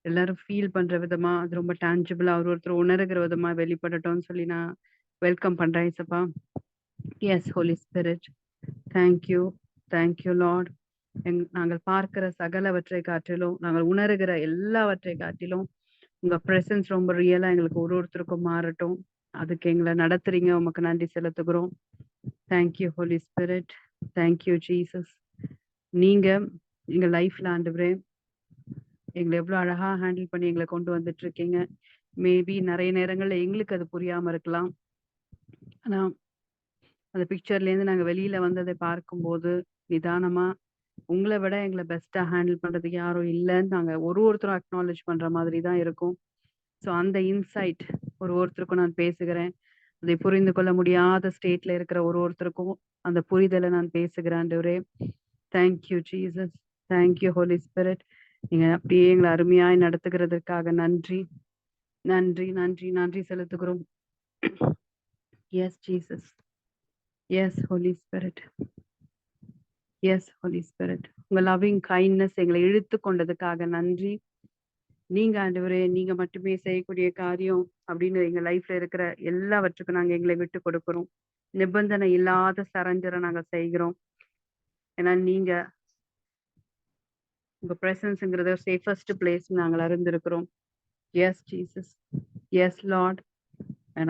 எல்லாரும் ஃபீல் பண்ற விதமா, அது ரொம்ப டான்ஜிபிளா ஒருத்தர் உணருகிற விதமா வெளிப்படட்டும்னு சொல்லி நான் வெல்கம் பண்றேன் ஏசப்பா. Yes Holy Spirit. Thank you. Thank you Lord. நாங்கள் பார்க்கிற சகலவற்றை காட்டிலும், நாங்கள் உணருகிற எல்லாவற்றை காட்டிலும், உங்க பிரசன்ஸ் ரொம்ப ரியலா எங்களுக்கு ஒருத்தருக்கும் மாறட்டும். அதுக்கு எங்களை நடத்துறீங்க. உமக்கு நன்றி செலுத்துகிறோம். Thank you Holy Spirit. Thank you Jesus. நீங்க எங்க லைஃப்ல ஆண்டவரே எங்களை எவ்வளவு அழகா ஹேண்டில் பண்ணி எங்களை கொண்டு வந்துட்டு இருக்கீங்க. மேபி நிறைய நேரங்கள்ல எங்களுக்கு அது புரியாம இருக்கலாம். ஆனா அந்த பிக்சர்ல இருந்து நாங்க வெளியில வந்ததை பார்க்கும்போது நிதானமா உங்களை விட எங்களை பெஸ்டா ஹேண்டில் பண்றதுக்கு யாரும் இல்லைன்னு நாங்க ஒருத்தரும் அக்னாலேஜ் பண்ற மாதிரி தான் இருக்கும். ஸோ அந்த இன்சைட் ஒருத்தருக்கும் நான் பேசுகிறேன். அதை புரிந்து கொள்ள முடியாத ஸ்டேட்ல இருக்கிற ஒருத்தருக்கும் அந்த புரிதலை நான் பேசுகிறேன் ஆண்டவரே. Thank you Jesus. Thank you Holy Spirit. நீங்க அப்படியே எங்களை அருமையாய் நடத்துகிறதுக்காக நன்றி நன்றி நன்றி நன்றி செலுத்துகிறோம். Yes Jesus. Yes Holy Spirit. Yes Holy Spirit. உங்க லவ்விங் கைண்ட்னஸ் எங்களை இழுத்து கொண்டதுக்காக நன்றி. நீங்க ஆண்டவரே நீங்க மட்டுமே செய்யக்கூடிய காரியம் அப்படின்னு எங்க லைஃப்ல இருக்கிற எல்லாவற்றுக்கும் நாங்க எங்களை விட்டு கொடுக்கிறோம். நிபந்தனை இல்லாத சரண்டரை நாங்க செய்கிறோம். ஏன்னா நீங்க உங்க பிரசன்ஸ்ங்கிறத சேஃபஸ்ட் பிளேஸ் நாங்கள் அறிந்திருக்கிறோம். Yes Jesus. Yes Lord.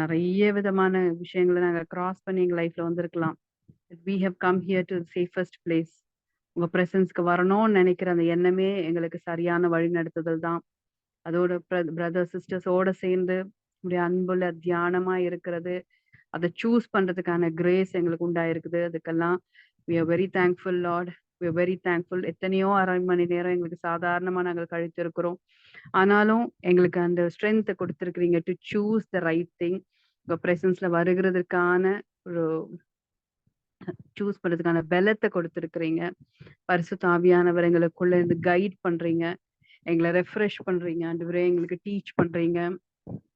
நிறைய விதமான விஷயங்களை நாங்க கிராஸ் பண்ணி எங்க லைஃப்ல வந்திருக்கலாம். we have come here to the safest place. உங்க பிரசன்ஸ்க்கு வரணும்னு நினைக்கிற அந்த எண்ணமே எங்களுக்கு சரியான வழி நடத்துதல் தான். அதோட பிரதர் சிஸ்டர்ஸோட சேர்ந்து உடைய அன்புல தியானமா இருக்கிறது, அதை சூஸ் பண்றதுக்கான கிரேஸ் எங்களுக்கு உண்டாயிருக்குது. அதுக்கெல்லாம் we are very thankful Lord. we are very thankful. எத்தனையோ அரை மணி நேரம் எங்களுக்கு சாதாரணமா நாங்கள் கழித்திருக்கிறோம். ஆனாலும் எங்களுக்கு அந்த ஸ்ட்ரென்த்தை கொடுத்துருக்கிறீங்க to choose the right thing. உங்க பிரசன்ஸ்ல வருகிறதுக்கான ஒரு சூஸ் பண்றதுக்கான பலத்தை கொடுத்துருக்கிறீங்க. பரிசுத்த ஆவியானவர் எங்களுக்குள்ள இருந்து கைட் பண்றீங்க, எங்களை ரெஃப்ரெஷ் பண்றீங்க ஆண்டவரே, எங்களுக்கு டீச் பண்றீங்க,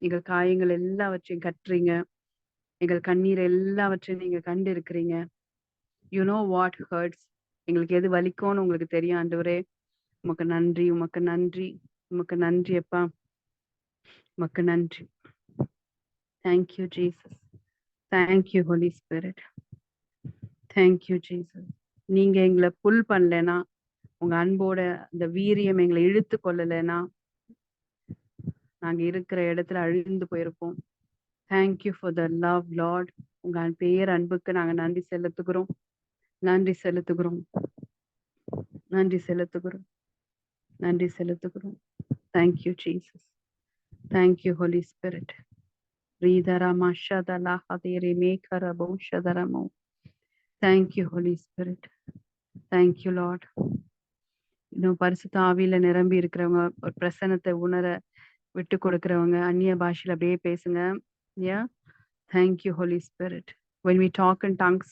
எங்கள் காயங்கள் எல்லாவற்றையும் கட்டுறீங்க, எங்கள் கண்ணீர் எல்லாவற்றையும் நீங்க கண்டு இருக்கிறீங்க. You know what hurts. எங்களுக்கு எது வலிக்கும்னு உங்களுக்கு தெரியும் ஆண்டவரே. உமக்கு நன்றி, உமக்கு நன்றி, உமக்கு நன்றி அப்பா, உமக்கு நன்றி. Thank you Jesus. Thank you Holy Spirit. Thank you Jesus. நீங்க எங்களை புல் பண்ணலனா, உங்க அன்போட இந்த வீரியம் எங்களை இழுத்து கொள்ளலைன்னா நாங்க இருக்கிற இடத்துல அழிந்து போயிருப்போம். Thank you for the love Lord. உங்க பேர் அன்புக்கு நாங்க நன்றி செலுத்துகிறோம், நன்றி செலுத்துகிறோம், நன்றி செலுத்துகிறோம், நன்றி செலுத்துகிறோம். Thank you Jesus. Thank you Holy Spirit. ரீதரமா ஷதலா ஹதேரே மேகரபோ ஷதரமோ. Thank you Holy Spirit. Thank you Lord. இன்னும் பரிசுத்த ஆவியில நிரம்பி இருக்கிறவங்க, ஒரு பிரசன்னத்தை உணர விட்டு கொடுக்கிறவங்க, அந்நிய பாஷையில அப்படியே பேசுங்க. Thank you Holy Spirit. when we talk in tongues,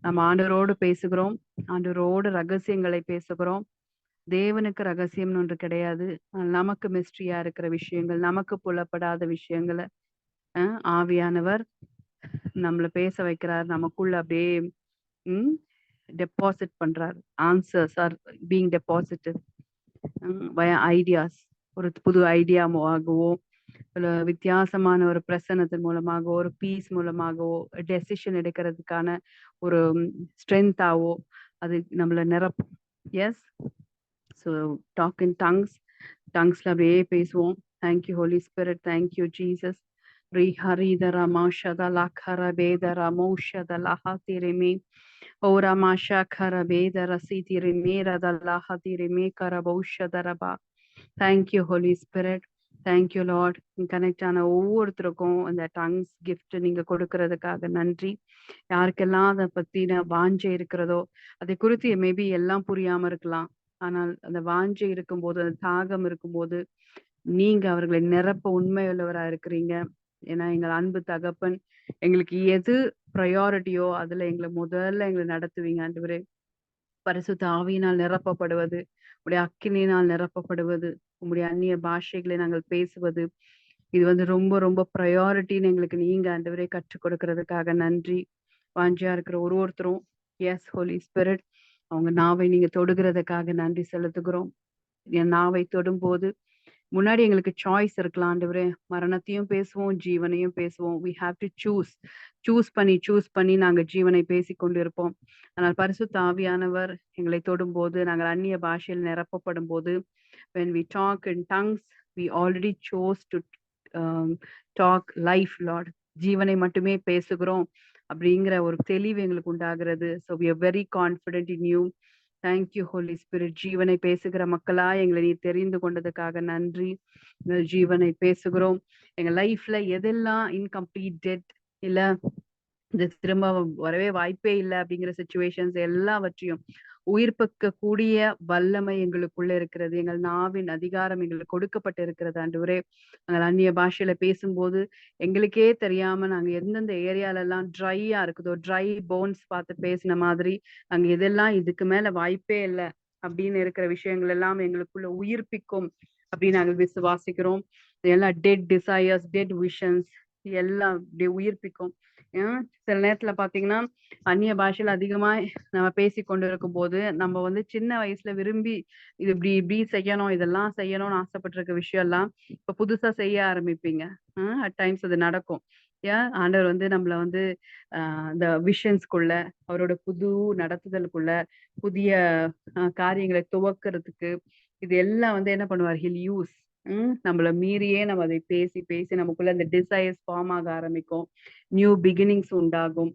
நம்ம ஆண்டவரோடு பேசுகிறோம், ஆண்டவரோடு ரகசியங்களை பேசுகிறோம். தேவனுக்கு ரகசியம்னு ஒன்று கிடையாது. நமக்கு மிஸ்ட்ரியா இருக்கிற விஷயங்கள், நமக்கு புலப்படாத விஷயங்களை ஆவியானவர் நம்மளை பேச வைக்கிறார். நமக்குள்ள அப்படியே டெபாசிட் பண்றார். Answers are being deposited by ideas. ஒரு புது ஐடியாவாகவோ, வித்தியாசமான ஒரு பிரசன்னத்தின் மூலமாகவோ, ஒரு பீஸ் மூலமாகவோ, டெசிஷன் எடுக்கிறதுக்கான ஒரு ஸ்ட்ரென்த்தாவோ அது நம்மள நிரப்பும். Yes. So talk in tongues. டங்ஸ்ல அப்படியே பேசுவோம். Thank you Holy Spirit. Thank you Jesus. ரீஹரிதரமா ஷதலகர பேதரமோ ஷதலஹ திரிமே ஓரா மாஷா கர பேதர சிதிரிமே ரதலஹ திரிமே கரபௌஷதரபா. Thank you Holy Spirit. Thank you Lord. Connect ஆன ஒவ்வொருத்தருக்கும் அந்த டங்ஸ் கிஃப்ட் நீங்க கொடுக்கறதுக்காக நன்றி. யாருக்கெல்லாம் அதை பத்தின வாஞ்சை இருக்கிறதோ, அதை குறித்து மேபி எல்லாம் புரியாம இருக்கலாம். ஆனால் அந்த வாஞ்சை இருக்கும்போது, அந்த தாகம் இருக்கும்போது, நீங்க அவர்களை நிரப்ப உண்மையுள்ளவரா இருக்கிறீங்க. ஏன்னா எங்கள் அன்பு தகப்பன் எங்களுக்கு எது ப்ரையாரிட்டியோ அதுல எங்களை நடத்துவீங்க ஆண்டவரே. பரிசுத்த ஆவியினால் நிரப்பப்படுவது, உடைய அக்கினியினால் நிரப்பப்படுவது, உங்களுடைய அந்நிய பாஷைகளை நாங்கள் பேசுவது, இது ரொம்ப ரொம்ப ப்ரையாரிட்டின்னு எங்களுக்கு நீங்க ஆண்டவரே கற்றுக் கொடுக்கறதுக்காக நன்றி. வாஞ்சியா இருக்கிற ஒருத்தரும் எஸ் ஹோலி ஸ்பிரிட், அவங்க நாவை நீங்க தொடுகிறதுக்காக நன்றி செலுத்துகிறோம். என் நாவை தொடும்போது முன்னாடி எங்களுக்கு சாய்ஸ் இருக்கலாம் ஆண்டவரே. மரணத்தையும் பேசுவோம், ஜீவனையும் பேசுவோம். we have to சூஸ் பண்ணி நாங்க ஜீவனை பேசிக் கொண்டிருப்போம். ஆனால் பரிசுத்த ஆவியானவர் எங்களை தொடும்போது, நாங்கள் அந்நிய பாஷையில் நிரப்பப்படும்போது, when we talk in tongues, we already chose to um, talk life, Lord. ஜீவனை மட்டுமே பேசுகிறோம் அப்படிங்கிற ஒரு தெளிவு எங்களுக்கு உண்டாகிறது. So we are very confident in you. Thank you, Holy Spirit. ஜீவனை பேசுகிற மக்களா எங்களை நீ தெரிந்து கொண்டதுக்காக நன்றி. ஜீவனை பேசுகிறோம். எங்க லைஃப்ல எதெல்லாம் இன்கம்ப்ளீட் டெட் இல்ல இது திரும்ப வரவே வாய்ப்பே இல்லை அப்படிங்கிற சிச்சுவேஷன்ஸ் எல்லாவற்றையும் உயிர்ப்பிக்க கூடிய வல்லமை எங்களுக்குள்ள இருக்கிறது. எங்கள் நாவின் அதிகாரம் எங்களுக்கு கொடுக்கப்பட்டு இருக்கிறது ஆண்டவரே. நாங்கள் அந்நிய பாஷையில பேசும்போது எங்களுக்கே தெரியாம நாங்க எந்தெந்த ஏரியால எல்லாம் ட்ரையா இருக்குதோ, ட்ரை போன்ஸ் பார்த்து பேசின மாதிரி நாங்க இதெல்லாம் இதுக்கு மேல வாய்ப்பே இல்லை அப்படின்னு இருக்கிற விஷயங்கள் எல்லாம் எங்களுக்குள்ள உயிர்ப்பிக்கும் அப்படின்னு நாங்கள் விசுவாசிக்கிறோம். எல்லாம் டெட் டிசையர்ஸ், டெட் விஷன்ஸ் எல்லாம் அப்படியே உயிர்ப்பிக்கும். சில நேரத்துல பாத்தீங்கன்னா அந்நிய பாஷையில அதிகமா நம்ம பேசி கொண்டு இருக்கும் போது நம்ம வந்து சின்ன வயசுல விரும்பி இது இப்படி இப்படி செய்யணும், இதெல்லாம் செய்யணும்னு ஆசைப்பட்டிருக்க விஷயம் எல்லாம் இப்ப புதுசா செய்ய ஆரம்பிப்பீங்க. அட் டைம்ஸ் அது நடக்கும். ஆண்டவர் வந்து நம்மள வந்து இந்த விஷன்ஸ்குள்ள, அவரோட புது நடத்துதலுக்குள்ள, புதிய காரியங்களை துவக்கிறதுக்கு இது எல்லாம் வந்து என்ன பண்ணுவார், ஹில் யூஸ். நம்மள மீறியே நம்ம அதை பேசி பேசி நமக்குள்ள இந்த டிசைர்ஸ் ஃபார்ம் ஆக ஆரம்பிக்கும். நியூ பிகினிங்ஸ் உண்டாகும்.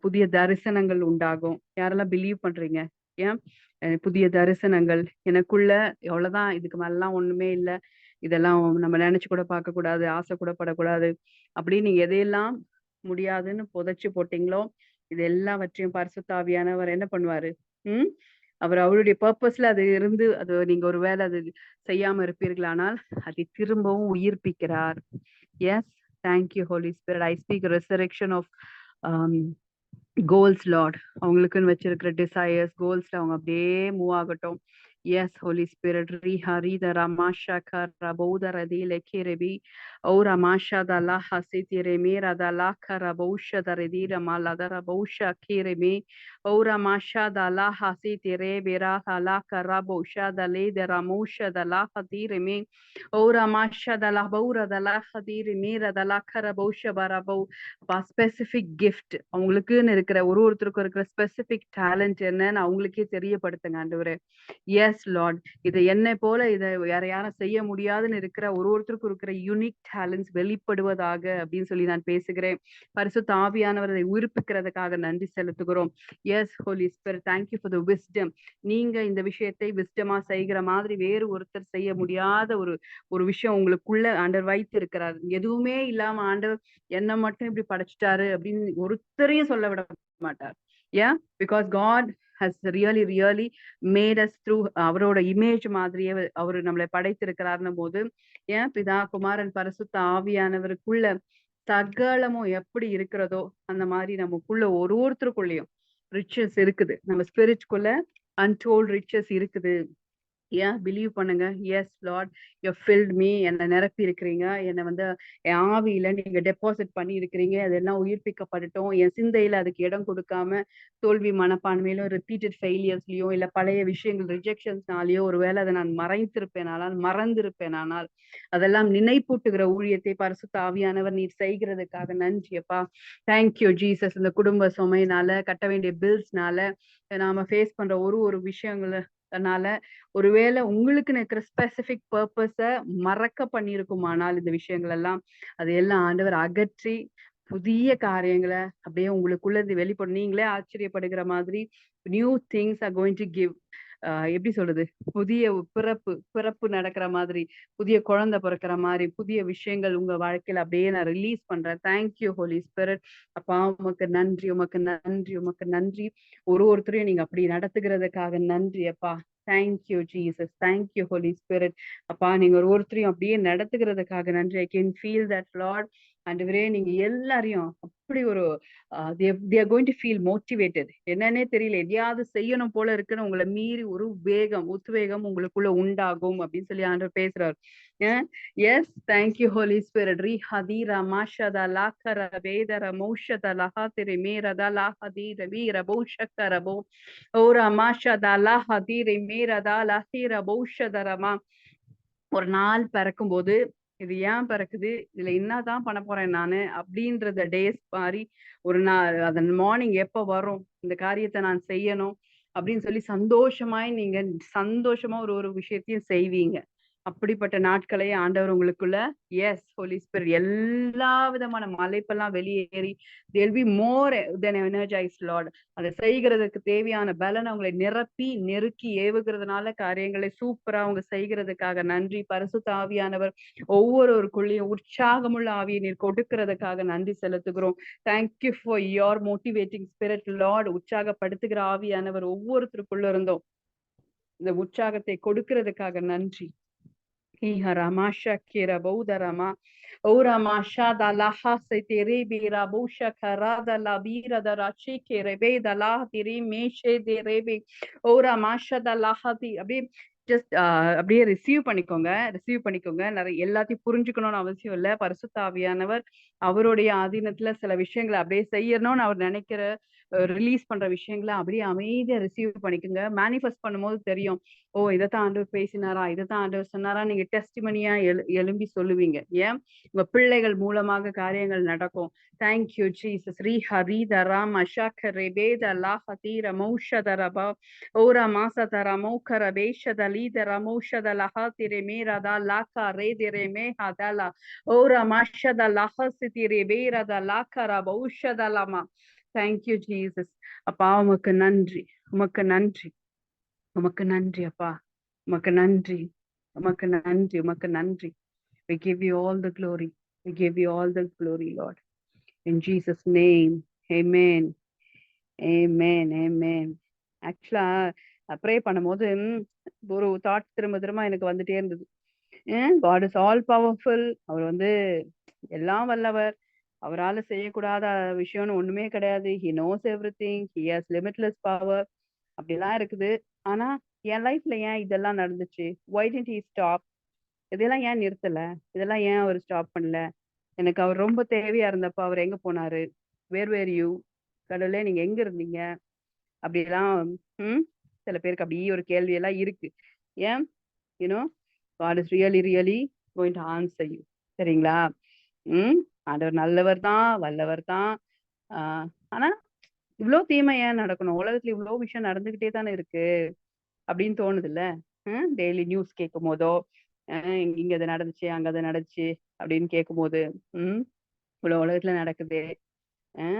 புதிய தரிசனங்கள் உண்டாகும். யாரெல்லாம் பிலீவ் பண்றீங்க? ஏன் புதிய தரிசனங்கள் எனக்குள்ள எவ்வளவுதான், இதுக்கு மேலாம் ஒண்ணுமே இல்லை, இதெல்லாம் நம்ம நினைச்சு கூட பார்க்க கூடாது, ஆசை கூட படக்கூடாது அப்படின்னு நீங்க எதையெல்லாம் முடியாதுன்னு புதைச்சு போட்டீங்களோ இது எல்லாவற்றையும் பரிசுத்த ஆவியானவர் என்ன பண்ணுவாரு? அவர் அவருடைய பர்பஸ்ல அது இருந்து அது நீங்க ஒரு வேலை அது செய்யாம இருப்பீர்களானால் அதை திரும்பவும் உயிர்ப்பிக்கிறார். Yes, thank you Holy Spirit. I speak resurrection of goals Lord. அவங்களுக்குன்னு வச்சிருக்கிற டிசையர்ஸ் கோல்ஸ்ல அவங்க அப்படியே மூவ் ஆகட்டும். Yes, Holy Spirit. Riha Rida Ramasha Karabouda Radile Kirebi. O Ramasha Dala Hasiti Remira Dala Karabosha Daredira Maladara Bosha Kiremi. O Ramasha Dala Hasiti Rebira Hala Karabosha Dale de Ramusha Dala Hadiremi. O Ramasha Dala Bora Dala Hadiremira Dala Karabosha Barabo. Specific gift அவங்களுக்குன்னு இருக்கிற ஒருத்தருக்கும் இருக்கிற specific talent என்னன்னு அவங்களுக்கே தெரியப்படுத்துங்க ஆண்டவரே. S Lord, இதை என்னை போல இதை வேற யாரும் செய்ய முடியாதுன்னு இருக்கிற ஒருத்தருக்கும் இருக்கிற யூனிக் டேலண்ட்ஸ் வெளிப்படுவதாக அப்படின்னு சொல்லி நான் பேசுகிறேன். பரிசுத்த ஆவியானவரை உயிர்ப்பிக்கிறதுக்காக நன்றி செலுத்துகிறோம். Yes Holy Spirit, thank you for the wisdom. நீங்க இந்த விஷயத்தை விஸ்டமா செய்கிற மாதிரி வேறு ஒருத்தர் செய்ய முடியாத ஒரு விஷயம் உங்களுக்குள்ள ஆண்டவர் வைத்து இருக்கிறார். எதுவுமே இல்லாம ஆண்டவர் என்ன மட்டும் இப்படி படைச்சிட்டாரு அப்படின்னு ஒருத்தரையும் சொல்ல விட மாட்டார். Because God has really made us through அவரோட இமேஜ் மாதிரியே அவரு நம்மளை படைத்திருக்கிறார்னு போது பிதா குமாரன் பரிசுத்த ஆவியானவருக்குள்ள சகலமும் எப்படி இருக்கிறதோ அந்த மாதிரி நமக்குள்ள ஒருத்தருக்குள்ளயும் ரிச்சஸ் இருக்குது. நம்ம ஸ்பிரிட்குள்ள அன்டோல்ட் ரிச்சஸ் இருக்குது. பிலீவ் பண்ணுங்க. Yes Lord, you filled me. என்னை நிரப்பி இருக்கிறீங்க. என்னை வந்து என் ஆவியில நீங்க டெபாசிட் பண்ணி இருக்கிறீங்க. அதெல்லாம் உயிர்ப்பிக்கப்படட்டும். என் சிந்தையில அதுக்கு இடம் கொடுக்காம தோல்வி மனப்பான்மையிலும் ரிப்பீட்டட் ஃபெயிலியர்ஸ்லயோ இல்ல பழைய விஷயங்கள் ரிஜெக்ஷன்ஸ்னாலேயோ ஒருவேளை அதை நான் மறந்திருப்பேனானால் அதெல்லாம் நினைப்பூட்டுகிற ஊழியத்தை பரிசுத்த ஆவியானவர் நீர் செய்கிறதுக்காக நன்றியப்பா. Thank you Jesus. இந்த குடும்ப சுமையினால, கட்ட வேண்டிய பில்ஸ்னால, நாம ஃபேஸ் பண்ற ஒரு விஷயங்களை ஒருவேளை உங்களுக்கு இருக்கிற ஸ்பெசிபிக் பர்பஸ மறக்க பண்ணிருக்குமானால் இந்த விஷயங்கள் எல்லாம் அதையெல்லாம் ஆண்டவர் அகற்றி புதிய காரியங்களை அப்படியே உங்களுக்குள்ள வெளிப்படும். நீங்களே ஆச்சரியப்படுகிற மாதிரி new things are going to give. எப்படி சொல்றது, புதிய பிறப்பு நடக்கிற மாதிரி, புதிய குழந்தை பிறக்கிற மாதிரி புதிய விஷயங்கள் உங்க வாழ்க்கையில அப்படியே நான் ரிலீஸ் பண்றேன். Thank you Holy Spirit. அப்பா உமக்கு நன்றி, உமக்கு நன்றி, உமக்கு நன்றி. ஒருத்தரையும் நீங்க அப்படி நடத்துகிறதுக்காக நன்றி அப்பா. Thank you Jesus. Thank you Holy Spirit. அப்பா நீங்க ஒருத்தரையும் அப்படியே நடத்துகிறதுக்காக நன்றி. I can feel that Lord. ஆண்டவரே நீங்க எல்லாரையும் அப்படி ஒரு they are going to feel motivated. என்னன்னே தெரியல, எதையாவது செய்யணும் போல இருக்குன்னு உங்களை மீறி ஒரு உத்வேகம் உங்களுக்குள்ள உண்டாகும் அப்படின்னு சொல்லி ஆண்டவர் பேசுறாரு. Yes, thank you Holy Spirit. ரீ ஹதீரா மாஷதா லாக்கர வேதர மௌஷத லஹாதிரி மேரதா லாஹதீர வீர பௌஷக்கரபோ ஓரா மாஷதா லாஹதீரி மேரதா லஹீர பௌஷதரமா ஒரு நாள் பிறக்கும்போது இது ஏன் பிறக்குது, இதுல என்னதான் பண்ண போறேன் நானு அப்படின்றத டேஸ் மாறி ஒரு நாள் அதன் மார்னிங் எப்ப வரும் இந்த காரியத்தை நான் செய்யணும் அப்படின்னு சொல்லி சந்தோஷமாய் நீங்க சந்தோஷமா ஒரு ஒரு விஷயத்தையும் செய்வீங்க. அப்படிப்பட்ட நாட்களை ஆண்டவர் உங்களுக்குள்ள எஸ் ஹோலி ஸ்பிரிட் எல்லா விதமான மலைப்பெல்லாம் வெளியேறி they'll be more than energized Lord. அதை செய்கிறதுக்கு தேவையான பலனை உங்களை நிரப்பி நெருக்கி ஏவுகிறதுனால காரியங்களை சூப்பரா அவங்க செய்கிறதுக்காக நன்றி. பரிசுத்த ஆவியானவர் ஒவ்வொருவருக்குள்ளேயும் உற்சாகமுள்ள ஆவியை நீர் கொடுக்கிறதுக்காக நன்றி செலுத்துகிறோம். Thank you for your motivating spirit Lord. உற்சாகப்படுத்துகிற ஆவியானவர் ஒவ்வொருத்தருக்குள்ள இருந்தோம் இந்த உற்சாகத்தை கொடுக்கிறதுக்காக நன்றி. Iharama Shakira Boudarama Orama Shada Laha Setere Bira Busha Karada Labira da Rachike Rebe da Lahatiri Meshe de Rebe Orama Shada Lahati அப்படியே ஜஸ்ட் அப்படியே ரிசீவ் பண்ணிக்கோங்க. நிறைய எல்லாத்தையும் புரிஞ்சுக்கணும்னு அவசியம் இல்லை. பரிசுத்த ஆவியானவர் அவருடைய ஆதீனத்துல சில விஷயங்களை அப்படியே செய்யணும்னு அவர் நினைக்கிற ரிலீஸ் பண்ற விஷயங்களை அப்படியே அமைதியா ரிசீவ் பண்ணிக்கோங்க. மேனிஃபெஸ்ட் பண்ணும்போது தெரியும், ஓ இதைத்தான் ஆண்டவர் பேசினாரா, இதைத்தான் ஆண்டவர் சொன்னாரா. நீங்க டெஸ்டிமனியா எழும்பி சொல்லுவீங்க. ஏன் உங்க பிள்ளைகள் மூலமாக காரியங்கள் நடக்கும். Thank you Jesus. ரீ ஹரி தராம் அஷாக்க ரெபேத லாஹதீர மௌஷதரபா ஓரா மாசதர மௌக்கர பேஷத லீதர மௌஷத லஹாதிரே மேரதா லாக்கா ரேதிரே மேஹதலா ஓரா மாஷத லஹசிதிரே பேரத லாக்கர பௌஷத லமா. Thank you Jesus. அப்பா உமக்கு நன்றி, உமக்கு நன்றி, உமக்கு நன்றி அப்பா, உமக்கு நன்றி, உமக்கு நன்றி, உமக்கு நன்றி. We give you all the glory. We give you all the glory, Lord. In Jesus' name, amen. Amen, amen. ஆக்சுவலா ப்ரே பண்ணும்போது ஒரு தாட் திரும்ப திரும்ப எனக்கு வந்துட்டே இருந்தது. God is all powerful. அவர் வந்து எல்லாம் வல்லவர். அவரால் செய்யக்கூடாத விஷயம்னு ஒண்ணுமே கிடையாது. He knows everything. He has limitless power. அப்படிலாம் இருக்குது. ஆனா என் லைஃப்ல ஏன் இதெல்லாம் நடந்துச்சு? Why didn't he stop? இதெல்லாம் ஏன் நிறுத்தல? இதெல்லாம் ஏன் அவர் ஸ்டாப் பண்ணல? எனக்கு அவர் ரொம்ப தேவையா இருந்தப்ப அவர் எங்க போனாரு? வேர் வேர் யூ? கடவுளே நீங்க எங்க இருந்தீங்க? அப்படிலாம் சில பேருக்கு அப்படி ஒரு கேள்வி எல்லாம் இருக்கு. ஏன் you know God is really really going to answer you. சரிங்களா? ஆண்டவர் நல்லவர் தான், வல்லவர் தான். ஆனா இவ்வளவு தீமை ஏன் நடக்கணும்? உலகத்துல இவ்வளவு விஷயம் நடந்துகிட்டே தானே இருக்கு அப்படின்னு தோணுது இல்ல? டெய்லி நியூஸ் கேட்கும் போதோ இங்க அது நடந்துச்சு அங்க அது நடந்துச்சு அப்படின்னு கேட்கும் போது இவ்வளவு உலகத்துல நடக்குது.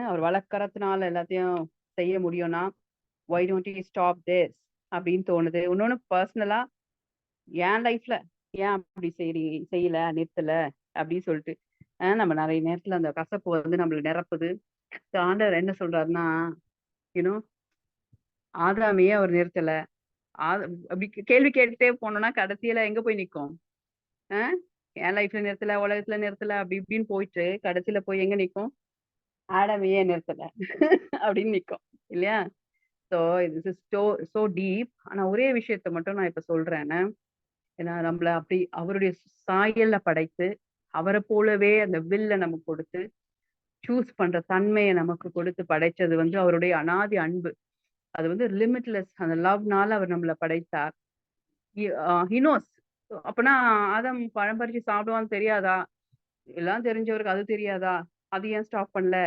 அவர் வழக்கறதுனால எல்லாத்தையும் செய்ய முடியும்னா why don't you stop this அப்படின்னு தோணுது. இன்னொன்னு பர்சனலா என் லைஃப்ல ஏன் அப்படி செய்யல நிறுத்தல அப்படின்னு சொல்லிட்டு நம்ம நிறைய நேரத்துல அந்த கசப்பு வந்து நம்மள நிரப்புது. ஆண்டவர் என்ன சொல்றாருன்னா, யூனோ ஆதாமையே அவர் நிறுத்தல. அப்படி கேள்வி கேட்டுட்டே போனோம்னா கடைசியில எங்க போய் நிக்கும்? என் லைஃப்ல நிறுத்தல, உலகத்துல நிறுத்தல, அப்படி இப்படின்னு போயிட்டு கடைசியில போய் எங்க நிக்கும்? ஆடாமையே நிறுத்தல அப்படின்னு நிக்கும் இல்லையா? ஸோ இது சோ டீப். ஆனா ஒரே விஷயத்த மட்டும் நான் இப்ப சொல்றேன்னு, ஏன்னா நம்மள அப்படி அவருடைய சாயல்ல படைத்து அவரை போலவே அந்த வில்ல நமக்கு கொடுத்து சூஸ் பண்ற தன்மையை நமக்கு கொடுத்து படைச்சது வந்து அவருடைய அனாதி அன்பு. அது வந்து லிமிட்லெஸ். அந்த லவ்னால அவர் நம்மளை படைத்தார். ஹினோஸ். அப்பனா ஆதம் பழம் பறிச்சு சாப்பிடுவான்னு தெரியாதா? எல்லாம் தெரிஞ்சவருக்கு அது தெரியாதா? அது ஏன் ஸ்டாப் பண்ணல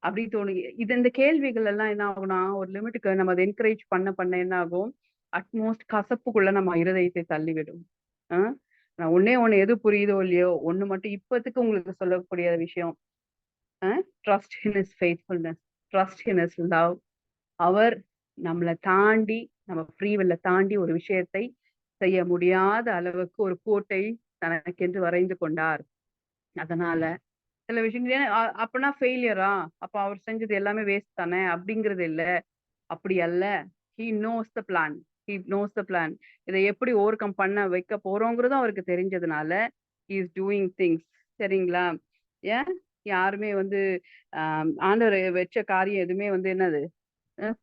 அப்படின்னு தோணுது. இந்த கேள்விகள் எல்லாம் என்ன ஆகும்னா ஒரு லிமிட்டுக்கு நம்ம அதை என்கரேஜ் பண்ண என்ன ஆகும்? அட்மோஸ்ட் கசப்புக்குள்ள நம்ம இருதயத்தை தள்ளிவிடும். நான் ஒண்ணு எது புரியுதோ இல்லையோ ஒண்ணு மட்டும் இப்பத்துக்கு உங்களுக்கு சொல்லக்கூடிய விஷயம், trust in his faithfulness, trust in his love. அவர் நம்மளை தாண்டி நம்ம ஃப்ரீவில்ல தாண்டி ஒரு விஷயத்தை செய்ய முடியாத அளவுக்கு ஒரு கோட்டை தனக்கென்று வரைந்து கொண்டார். அதனால சில விஷயங்கள் அப்படின்னா ஃபெயிலியரா அப்ப அவர் செஞ்சது எல்லாமே வேஸ்ட் தானே அப்படிங்கிறது இல்ல. அப்படி அல்ல. He knows the plan. He knows the plan. இதை எப்படி ஓவர் கம் பண்ண வைக்க போறோங்கிறதும் அவருக்கு தெரிஞ்சதுனால ஹி இஸ் டூயிங் திங்ஸ். சரிங்களா? ஏன் யாருமே வந்து ஆண்டவர் வச்ச காரியம் எதுவுமே வந்து என்னது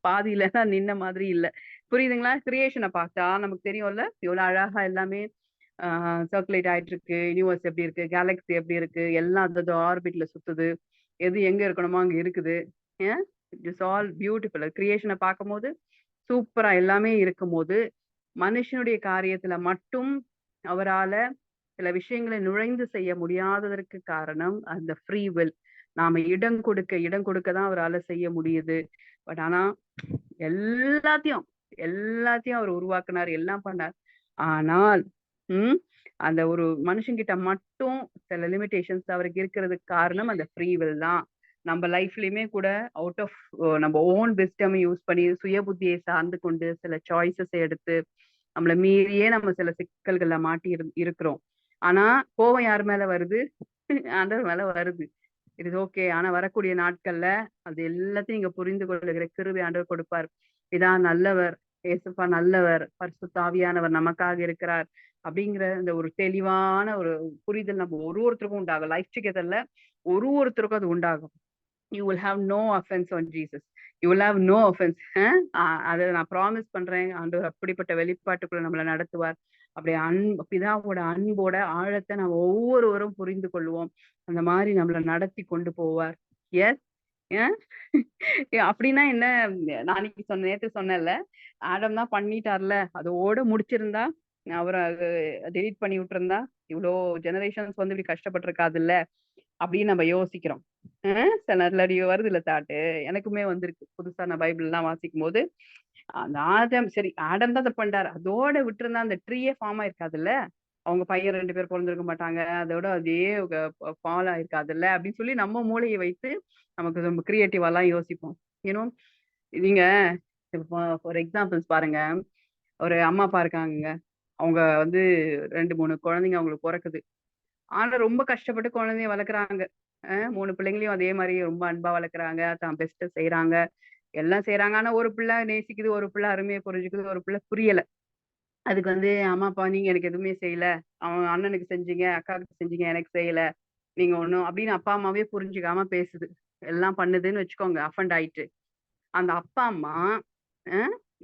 பாதியில தான் நின்ன மாதிரி இல்ல. புரியுதுங்களா? கிரியேஷனை பார்த்தா நமக்கு தெரியும்ல எவ்வளவு அழகா எல்லாமே சர்க்குலேட் ஆயிட்டு இருக்கு. யூனிவர்ஸ் எப்படி இருக்கு, கேலக்ஸி எப்படி இருக்கு, எல்லாம் அந்த ஆர்பிட்ல சுத்துது. எது எங்க இருக்கணுமோ அங்க இருக்குது. It's all beautiful. கிரியேஷனை பார்க்கும் போது சூப்பரா எல்லாமே இருக்கும் போது மனுஷனுடைய காரியத்துல மட்டும் அவரால சில விஷயங்களை நுழைந்து செய்ய முடியாததற்கு காரணம் அந்த ஃப்ரீ வில். நாம இடம் கொடுக்க தான் அவரால செய்ய முடியுது. பட் ஆனா எல்லாத்தையும் எல்லாத்தையும் அவர் உருவாக்குனார், எல்லாம் பண்ணார். ஆனால் ம் அந்த ஒரு மனுஷங்கிட்ட மட்டும் சில லிமிடேஷன்ஸ் அவருக்கு இருக்கிறதுக்கு காரணம் அந்த ஃப்ரீ வில் தான். நம்ம லைஃப்லயுமே கூட அவுட் ஆஃப் நம்ம ஓன் விஸ்டம் யூஸ் பண்ணி சுய புத்தியை சார்ந்து கொண்டு சில சாய்ஸஸ் எடுத்து நம்மள மீறியே நம்ம சில சிக்கல்கள்ல மாட்டி இருக்கிறோம். ஆனா கோவம் யார் மேல வருது? ஆண்டவர் மேல வருது. It is okay. ஆனா வரக்கூடிய நாட்கள்ல அது எல்லாத்தையும் நீங்க புரிந்து கொள்ளுகிற கிருபை ஆண்டவர் கொடுப்பார். இதான் நல்லவர், ஏசப்பா நல்லவர், பரிசுத்த ஆவியானவர் நமக்காக இருக்கிறார் அப்படிங்கிற இந்த ஒரு தெளிவான ஒரு புரிதல் நம்ம ஒருத்தருக்கும் உண்டாகும். லைஃப் டுகெதர்ல ஒருத்தருக்கும் அது உண்டாகும். You will have no offence on Jesus. You will have no offence. அதை நான் ப்ராமிஸ் பண்றேன். ஆண்டவர் அப்படிப்பட்ட வெளிப்பாட்டுக்குள்ள நம்மளை நடத்துவார். அப்படி பிதாவோட அன்போட ஆழத்தை நம்ம ஒவ்வொருவரும் புரிந்து கொள்வோம். அந்த மாதிரி நம்மளை நடத்தி கொண்டு போவார். எஸ். அப்படின்னா என்ன? நான் நேத்து சொன்னேன்ல, ஆடம் தான் பண்ணிட்டார்ல, அதோட முடிச்சிருந்தா அவரை டெலீட் பண்ணி விட்டுருந்தா இவ்வளோ ஜெனரேஷன்ஸ் வந்து இப்படி கஷ்டப்பட்டிருக்காதுல்ல அப்படின்னு நம்ம யோசிக்கிறோம். சில நேரத்துல வருது இல்ல தாட்டு. எனக்குமே வந்திருக்கு. புதுசா நான் பைபிள் எல்லாம் வாசிக்கும் போது அந்த ஆடம் சரி ஆடம் தான் தப்பு பண்ணிட்டாரு, அதோட விட்டுருந்தா அந்த ட்ரீயே ஃபார்ம் ஆயிருக்காதுல்ல, அவங்க பையன் 2 பேர் பிறந்திருக்க மாட்டாங்க, அதோட அதே ஃபால் ஆயிருக்காதுல்ல அப்படின்னு சொல்லி நம்ம மூளையை வைத்து நமக்கு நம்ம கிரியேட்டிவாலாம் யோசிப்போம். ஏன்னோ நீங்க ஃபார் எக்ஸாம்பிள்ஸ் பாருங்க. ஒரு அம்மா அப்பா இருக்காங்க, அவங்க வந்து 2 3 குழந்தைங்க அவங்களுக்கு பிறக்குது. ஆனா ரொம்ப கஷ்டப்பட்டு குழந்தைய வளர்க்குறாங்க. 3 பிள்ளைங்களையும் அதே மாதிரி ரொம்ப அன்பா வளர்க்குறாங்க, தான் பெஸ்ட்டை செய்யறாங்க, எல்லாம் செய்யறாங்க. ஆனா ஒரு பிள்ளை நேசிக்குது, ஒரு பிள்ளை அருமையை புரிஞ்சுக்குது, ஒரு பிள்ளை புரியல. அதுக்கு வந்து அம்மா அப்பா நீங்க எனக்கு எதுவுமே செய்யல, அவன் அண்ணனுக்கு செஞ்சீங்க, அக்காவுக்கு செஞ்சீங்க, எனக்கு செய்யல, நீங்க ஒண்ணும் அப்படின்னு அப்பா அம்மாவே புரிஞ்சுக்காம பேசுது, எல்லாம் பண்ணுதுன்னு வச்சுக்கோங்க. அஃபண்ட் ஆயிட்டு அந்த அப்பா அம்மா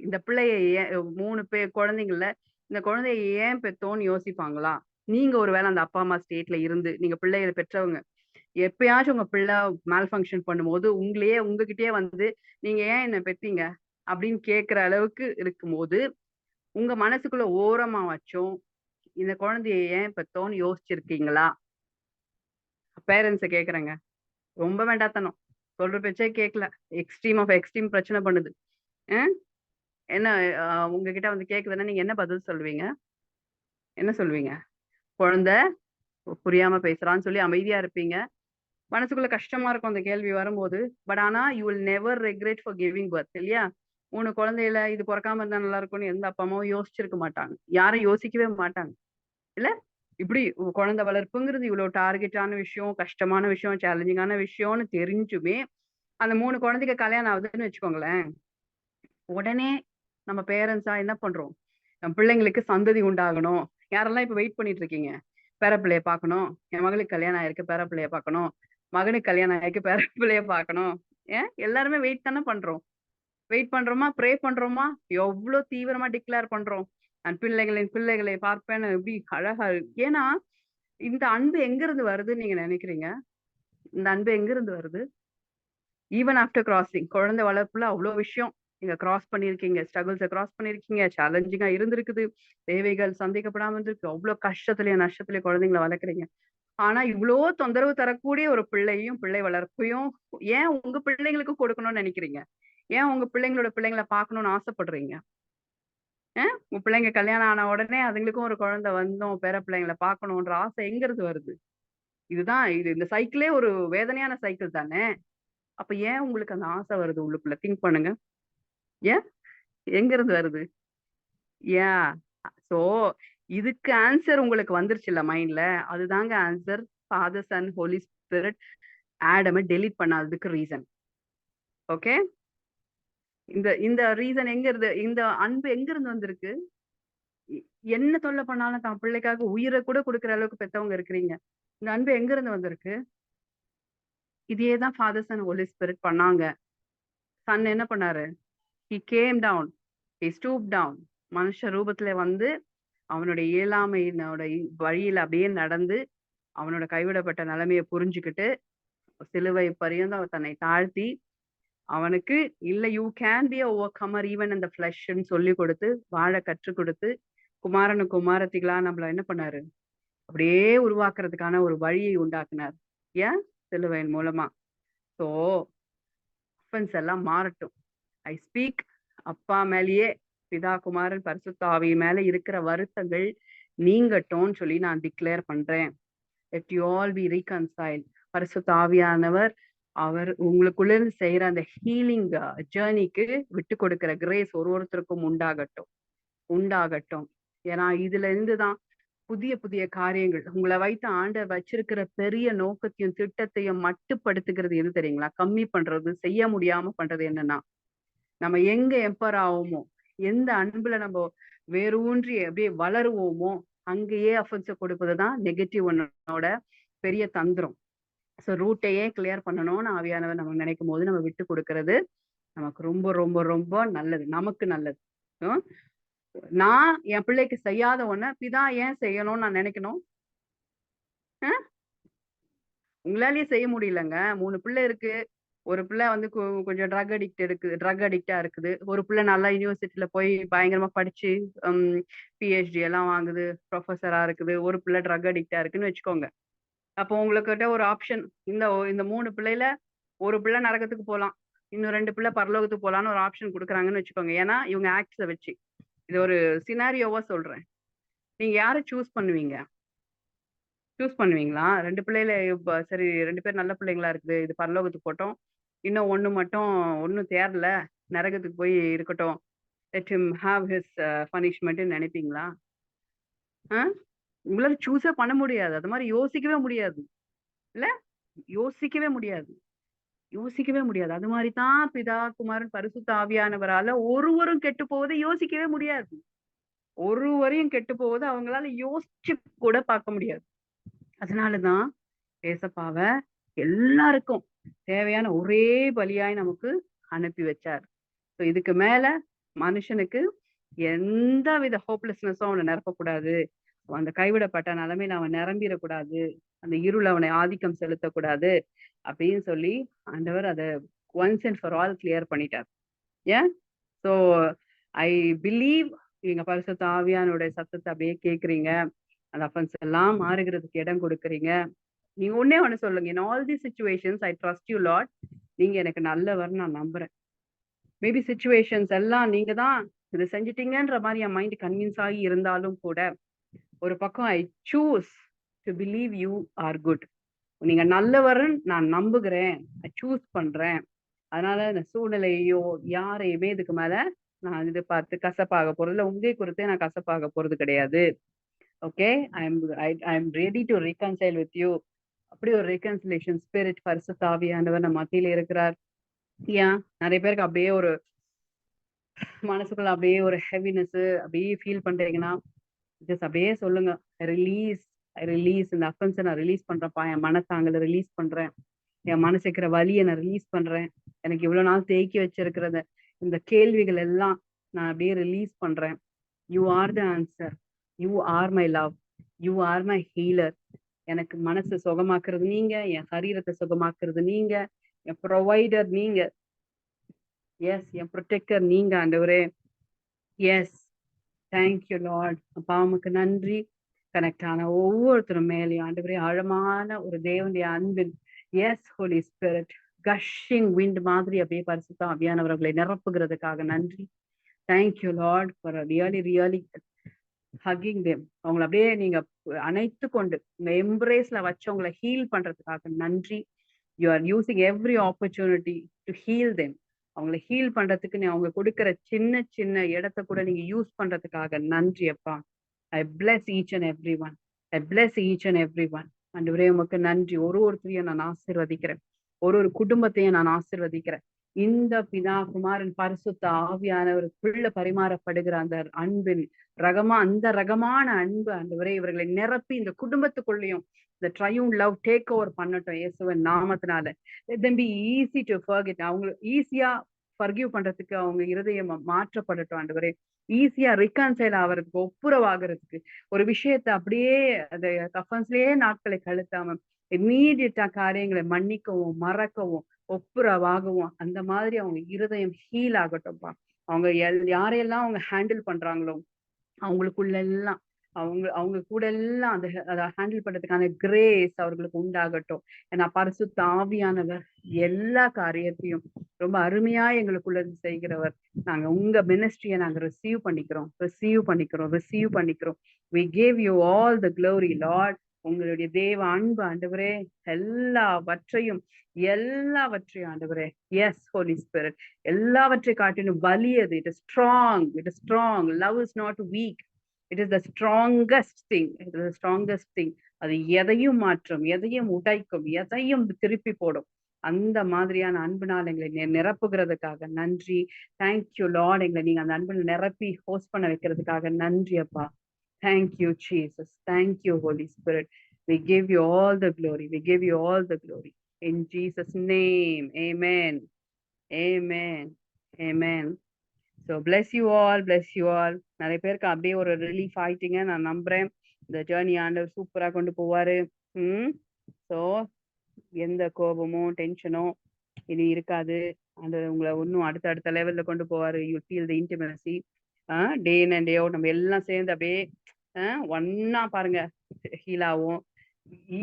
இந்த பிள்ளைய ஏன் 3 குழந்தைங்கள்ல இந்த குழந்தைய ஏன் பெத்தோன்னு யோசிப்பாங்களா? நீங்க ஒருவேளை அந்த அப்பா அம்மா ஸ்டேட்ல இருந்து நீங்க பிள்ளைகளை பெற்றவங்க, எப்பயாச்சும் உங்க பிள்ளை மேல் ஃபங்க்ஷன் பண்ணும்போது உங்ககிட்டயே வந்து நீங்க ஏன் என்ன பெத்தீங்க அப்படின்னு கேட்கிற அளவுக்கு இருக்கும்போது, உங்க மனசுக்குள்ள ஓரமா வச்சும் இந்த குழந்தைய ஏன் பெத்தோன்னு யோசிச்சிருக்கீங்களா? பேரண்ட்ஸ கேக்குறேங்க. ரொம்ப வேண்டாத்தனம். சொல்ற பேச்சே கேட்கல. எக்ஸ்ட்ரீம் ஆஃப் எக்ஸ்ட்ரீம் பிரச்சனை பண்ணுது. அ என்ன உங்ககிட்ட வந்து கேக்குதுன்னா நீங்க என்ன பதில் சொல்லுவீங்க? என்ன சொல்லுவீங்க? குழந்தை புரியாம பேசுறான்னு சொல்லி அமைதியா இருப்பீங்க. மனசுக்குள்ள கஷ்டமா இருக்கும் அந்த கேள்வி வரும்போது. பட் ஆனா you will never regret for giving birth இல்லையா? 3 குழந்தையில இது பொறக்காம இருந்தா நல்லா இருக்கும்னு எந்த அப்பா அம்மாவும் யோசிச்சிருக்க மாட்டாங்க. யாரும் யோசிக்கவே மாட்டாங்க. இல்ல? இப்படி குழந்தை வளர்ப்புங்கிறது இவ்வளவு டார்கெட்டான விஷயம், கஷ்டமான விஷயம், சேலஞ்சிங்கான விஷயம்னு தெரிஞ்சுமே, அந்த 3 குழந்தைக்கு கல்யாணம் ஆகுதுன்னு வச்சுக்கோங்களேன். உடனே நம்ம பேரண்ட்ஸா என்ன பண்றோம்? நம்ம பிள்ளைங்களுக்கு சந்ததி உண்டாகணும். யாரெல்லாம் இப்ப வெயிட் பண்ணிட்டு இருக்கீங்க? பேரப்பிள்ளைய பார்க்கணும். என் மகளுக்கு கல்யாணம் ஆயிருக்கு, பேரப்பிள்ளைய பார்க்கணும். மகனுக்கு கல்யாணம் ஆயிருக்கு, பேரப்பிள்ளைய பார்க்கணும். எல்லாருமே வெயிட் தானே பண்றோம். வெயிட் பண்றோமா? ப்ரே பண்றோமா? எவ்ளோ தீவிரமா டிக்ளேர் பண்றோம். நான் பிள்ளைகளின் பிள்ளைகளை பார்ப்பேன்னு எப்படி அழகா ஏன்னா, இந்த அன்பு எங்கிருந்து வருதுன்னு நீங்க நினைக்கிறீங்க? இந்த அன்பு எங்கிருந்து வருது? ஈவன் ஆஃப்டர் கிராசிங் குழந்தை வளர்ப்புல அவ்வளோ விஷயம் நீங்க கிராஸ் பண்ணியிருக்கீங்க. ஸ்ட்ரகிள்ஸ கிராஸ் பண்ணியிருக்கீங்க. சேலஞ்சிங்கா இருந்திருக்குது. தேவைகள் சந்திக்கப்படாம இருந்திருக்கு. அவ்வளோ கஷ்டத்துலயும், நஷ்டத்துலயும் குழந்தைங்கள வளர்க்குறீங்க. ஆனா இவ்ளோ தொந்தரவு தரக்கூடிய ஒரு பிள்ளையும், பிள்ளை வளர்ப்பையும் ஏன் உங்க பிள்ளைங்களுக்கும் கொடுக்கணும்னு நினைக்கிறீங்க? ஏன் உங்க பிள்ளைங்களோட பிள்ளைங்கள பார்க்கணும்னு ஆசைப்படுறீங்க? உங்க பிள்ளைங்க கல்யாணம் ஆன உடனே அதுங்களுக்கும் ஒரு குழந்தை வந்தும், பேர பிள்ளைங்கள பார்க்கணுன்ற ஆசை எங்கிருந்து வருது? இந்த சைக்கிளே ஒரு வேதனையான சைக்கிள் தானே! அப்ப ஏன் உங்களுக்கு அந்த ஆசை வருது உள்ளுக்குள்ள? திங்க் பண்ணுங்க. ஏன்? எங்கிருந்து வருது? யாஹ்! சோ இதுக்கு ஆன்சர் உங்களுக்கு வந்துருச்சுல்ல மைண்ட்ல. அதுதாங்க answer. Father, Sun, Holy Spirit ஆடம டெலீட் பண்ணாததுக்கு ரீசன். ஓகே? இந்த இந்த ரீசன் இந்த அன்பு எங்கிருந்து வந்திருக்கு? எ என்ன தொல்ல பண்ணாலும் தான் பிள்ளைக்காக உயிர கூட குடுக்குற அளவுக்கு பெத்தவங்க இருக்கிறீங்க. இந்த அன்பு எங்கிருந்து வந்திருக்கு? இதையே தான் ஃபாதர், சன், ஹோலி ஸ்பிரிட் பண்ணாங்க. சன் என்ன பண்ணாரு? He came down. He stoop down. மனுஷ ரூபத்துல வந்து அவனுடைய இயலாமையினோட வழியில அப்படியே நடந்து, அவனோட கைவிடப்பட்ட நிலைமைய புரிஞ்சுகிட்டு, சிலுவை பரியந்தம் அவர் தன்னை தாழ்த்தி, அவனுக்கு இல்ல you can be a overcomer even in the ஃப்ளஷ்ன்னு சொல்லிக் கொடுத்து, வாழ கற்றுக் கொடுத்து, குமாரனு குமாரத்திகளா நம்மள என்ன பண்ணாரு? அப்படியே உருவாக்குறதுக்கான ஒரு வழியை உண்டாக்குனார். ஏன்? சிலுவையின் மூலமா. ஸோ அஃபென்ஸ் எல்லாம் மாறட்டும். ஐ ஸ்பீக் அப்பா மேலேயே பிதா, குமாரன், பரிசுத்த ஆவி மேல இருக்கிற வருத்தங்கள் நீங்கட்டும்னு சொல்லி நான் டிக்ளேர் பண்றேன். Let you all be reconciled. பரிசுத்த ஆவியானவர் அவர் உங்களுக்குள்ள இருந்து செய்யற அந்த ஹீலிங் ஜேர்னிக்கு விட்டு கொடுக்கிற கிரேஸ் ஒருத்தருக்கும் உண்டாகட்டும் உண்டாகட்டும். ஏன்னா இதுல இருந்துதான் புதிய புதிய காரியங்கள் உங்களை வைத்து ஆண்டவர் வச்சிருக்கிற பெரிய நோக்கத்தையும் திட்டத்தையும் மட்டுப்படுத்துகிறது எது தெரியுங்களா? கம்மி பண்றது, செய்ய முடியாம பண்றது என்னன்னா, நம்ம எங்க எம்பர் ஆவோமோ, எந்த அன்புல நம்ம வேரூன்றி அப்படியே வளருவோமோ, அங்கேயே அஃபென்ஸை கொடுப்பதுதான் நெகட்டிவ் ஒன்னோட பெரிய தந்திரம். ஸோ ரூட்டையே கிளியர் பண்ணணும்னு ஆவியானவர் நம்ம நினைக்கும் போது நம்ம விட்டு கொடுக்கறது நமக்கு ரொம்ப ரொம்ப ரொம்ப நல்லது, நமக்கு நல்லது. நான் என் பிள்ளைக்கு செய்யாத ஒண்ண பிதா ஏன் செய்யணும்னு நான் நினைக்கணும்? உங்களாலேயே செய்ய முடியலங்க. 3 பிள்ளை இருக்கு. ஒரு பிள்ளை வந்து கொஞ்சம் ட்ரக் அடிக்டா இருக்குது. ஒரு பிள்ளை நல்லா யூனிவர்சிட்டியில போய் பயங்கரமா படிச்சு பிஹெச்டி எல்லாம் வாங்குது, ப்ரொஃபஸரா இருக்குது. ஒரு பிள்ளை ட்ரக் அடிக்டா இருக்குன்னு வச்சுக்கோங்க. அப்போ உங்களுக்கிட்ட ஒரு ஆப்ஷன், இந்த 3 பிள்ளையில ஒரு பிள்ளை நரகத்துக்கு போலாம், இன்னும் 2 பிள்ளை பரலோகத்துக்கு போலான்னு ஒரு ஆப்ஷன் கொடுக்குறாங்கன்னு வச்சுக்கோங்க. ஏன்னா இவங்க ஆக்ட்ஸை வச்சு இது ஒரு சினாரியோவா சொல்றேன். நீங்க யாரை சூஸ் பண்ணுவீங்க? சூஸ் பண்ணுவீங்களா? 2 பிள்ளையில சரி 2 பேர் நல்ல பிள்ளைங்களா இருக்குது, இது பரலோகத்துக்கு போட்டோம், இன்னும் ஒண்ணு மட்டும் ஒண்ணும் தேரல, நரகத்துக்கு போய் இருக்கட்டும், லெட் ஹிம் ஹாவ் ஹிஸ் பனிஷ்மெண்ட்னு நினைப்பீங்களா? உங்களால சூஸே பண்ண முடியாது. அது மாதிரி யோசிக்கவே முடியாது இல்ல, யோசிக்கவே முடியாது, யோசிக்கவே முடியாது. அது மாதிரி தான் பிதா, குமாரன், பரிசுத்த ஆவியானவரால ஒருவரும் கெட்டு போவதை யோசிக்கவே முடியாது. ஒருவரையும் கெட்டு போவதை அவங்களால யோசிச்சு கூட பார்க்க முடியாது. அதனாலதான் ஏசப்பாவ எல்லாருக்கும் தேவையான ஒரே பலியாய் நமக்கு அனுப்பி வச்சார். ஸோ இதுக்கு மேல மனுஷனுக்கு எந்த வித ஹோப்லெஸ்னஸும் அவனை நிரப்பக்கூடாது, அந்த கைவிடப்பட்ட நிலைமையில அவன் நிரம்பிடக்கூடாது, அந்த இருள் அவனை ஆதிக்கம் செலுத்தக்கூடாது அப்படின்னு சொல்லி ஆண்டவர் அதை once and for all clear பண்ணிட்டார். ஏன்? ஸோ ஐ பிலீவ் நீங்க பரிசுத்த ஆவியானுடைய சத்தத்தை அப்படியே கேட்குறீங்க, அந்த அஃபென்ஸ் எல்லாம் மாறுகிறதுக்கு இடம் கொடுக்குறீங்க. நீங்க ஒன்னே ஒண்ணு சொல்லுங்க, in all the situations I trust you Lord. நீங்க எனக்கு நல்லவர் நான் நம்புறேன். மேபி சிச்சுவேஷன்ஸ் எல்லாம் நீங்க தான் இது செஞ்சிட்டீங்கன்ற மாதிரி என் மைண்ட் கன்வின்ஸ் ஆகி இருந்தாலும் கூட ஒரு பக்கம் I choose to believe you are good. நீங்க நல்லவர்ன்னு நான் நம்புகிறேன், ஐ சூஸ் பண்றேன். அதனால இந்த சூழ்நிலையோ யாரையுமே இதுக்கு மேல நான் இது பார்த்து கசப்பாக போறது இல்லை, உங்களை குறித்தே நான் கசப்பாக போறது கிடையாது. Okay, I am ready to reconcile with you. அப்படி ஒரு ரீகன்சிலேஷன் ஸ்பிரிட் பரிசுத்த ஆவியானவர் நம்ம மத்தியில இருக்கிறார். ஏன் நிறைய பேருக்கு அப்படியே ஒரு மனசுக்குள்ள அப்படியே ஒரு ஹெவினஸ் அப்படியே ஃபீல் பண்றீங்கன்னா ஜஸ்ட் அப்படியே சொல்லுங்க, ரிலீஸ் இந்த அஃபென்ஸை நான் ரிலீஸ் பண்றேன்ப்பா, என் மனசாங்கலை ரிலீஸ் பண்றேன், என் மனசு இருக்கிற வலியை நான் ரிலீஸ் பண்றேன், எனக்கு இவ்வளவு நாள் தேக்கி வச்சிருக்கிறத இந்த கேள்விகள் எல்லாம் நான் அப்படியே ரிலீஸ் பண்றேன். You are the answer, you are my love, you are my healer. எனக்கு மனசு சுகமாக்குறது நீங்க, என் சரீரத்தை சுகமாக்குறது நீங்க, என் ப்ரொவைடர் நீங்க, எஸ் என் ப்ரொடெக்டர் நீங்க ஆண்டவரே. Yes, thank you Lord. அப்பா உமக்கு நன்றி. கனெக்ட் ஆன ஒவ்வொருத்தரும் மேலேயும் ஆண்டவரே ஆழமான ஒரு தேவனுடைய அன்பின் yes Holy Spirit gushing wind மாதிரி அப்படியே பரிசுத்த ஆவியானவர்களை நிரப்புகிறதுக்காக நன்றி. Thank you Lord for really hugging them. அவங்களை அப்படியே நீங்க அணைத்து கொண்டு உங்க எம்ப்ரேஸ்ல வச்சவங்களை ஹீல் பண்றதுக்காக நன்றி. You are using every opportunity to heal them. அவங்களை ஹீல் பண்றதுக்கு நீ அவங்க கொடுக்கிற சின்ன சின்ன இடத்த கூட நீங்க யூஸ் பண்றதுக்காக நன்றி அப்பா. I bless each and every one, I bless each and every one. ஆண்டவரே உமக்கு நன்றி. ஒருத்தரையும் நான் ஆசீர்வதிக்கிறேன், ஒரு குடும்பத்தையும் நான் ஆசீர்வதிக்கிறேன். இந்த பிதா, குமாரன், பரிசுத்த ஆவியானவர் பிள்ளை பரிமாறப்படுகிற அந்த அன்பின் அந்த ரகமான அன்பு ஆண்டவரே இவர்களை நிரப்பி இந்த குடும்பத்துக்குள்ளேயும் இந்த ட்ரையூன் லவ் டேக் ஓவர் பண்ணட்டும் இயேசுவின் நாமத்தினால. let them be easy to forget. அவங்களுக்கு ஈஸியா ஃபர்கிவ் பண்றதுக்கு அவங்க இருதயம் மாற்றப்படட்டும் ஆண்டவரே. ஈஸியா ரிகன்சைல் ஆகிறதுக்கு, ஒப்புரவாகிறதுக்கு, ஒரு விஷயத்த அப்படியே அந்த கஃபன்ஸ்லயே நாட்களை கழுத்தாம இம்மீடியட்டா காரியங்களை மன்னிக்கவும், மறக்கவும், ஒப்புரவாகவும் அந்த மாதிரி அவங்க இருதயம் ஹீல் ஆகட்டும்ப்பா. அவங்க யாரையெல்லாம் அவங்க ஹேண்டில் பண்றாங்களோ அவங்களுக்குள்ள எல்லாம் அவங்க கூட எல்லாம் அதை ஹேண்டில் பண்றதுக்கான கிரேஸ் அவர்களுக்கு உண்டாகட்டும். ஏன்னா பரிசுத்த ஆவியானவர் எல்லா காரியத்தையும் ரொம்ப அருமையா எங்களுக்குள்ள இருந்து செய்கிறவர். நாங்க உங்க மினிஸ்ட்ரியை நாங்க ரிசீவ் பண்ணிக்கிறோம். we give you all the glory lord. உங்களுடைய தேவ அன்பு ஆண்டவரே எல்லாவற்றையும் ஆண்டவரே, எஸ் ஹோலி ஸ்பிரிட், எல்லாவற்றை காட்டிலும் வலியது. It is strong. Love is not weak. It is the strongest thing. அது எதையும் மாற்றும், எதையும் உடைக்கும், எதையும் திருப்பி போடும். அந்த மாதிரியான அன்பினால் எங்களை நிரப்புகிறதுக்காக நன்றி. Thank you Lord. எங்களை நீங்க அந்த அன்பில் நிரப்பி ஹோஸ்ட் பண்ண வைக்கிறதுக்காக நன்றி அப்பா. Thank you Jesus. Thank you Holy Spirit. we give you all the glory in Jesus name. Amen. So bless you all. நிறைய பேருக்கு அப்படியே ஒரு ரிலீஃப் ஆயிட்டீங்க நான் நம்புறேன். இந்த ஜேர்னி ஆண்டவர் சூப்பரா கொண்டு போவாரு. ஸோ எந்த கோபமோ டென்ஷனோ இனி இருக்காது. அந்த உங்களை இன்னும் அடுத்த லெவல்ல கொண்டு போவாரு. You feel the intimacy. Day in and day out நம்ம எல்லாம் சேர்ந்து அப்படியே ஒன்னா பாருங்க ஹீல் ஆகும்.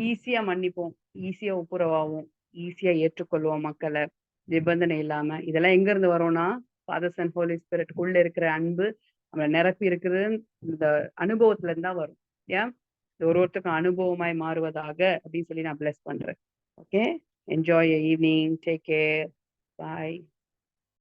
ஈஸியா மன்னிப்போம், ஈஸியா ஒப்புரவாகும், ஈஸியா ஏற்றுக்கொள்வோம் மக்களை நிபந்தனை இல்லாம. இதெல்லாம் எங்க இருந்து வரும்னா ஃபாதர் சன் ஹோலி ஸ்பிரிட் உள்ள இருக்கிற அன்பு நம்மளை நிரப்பி இருக்குது. இந்த அனுபவத்துல இருந்தா வரும். ஏன் ஒருத்தருக்கும் அனுபவமாய் மாறுவதாக அப்படின்னு சொல்லி நான் பிளஸ் பண்றேன். Okay, enjoy evening. Take care. பாய்.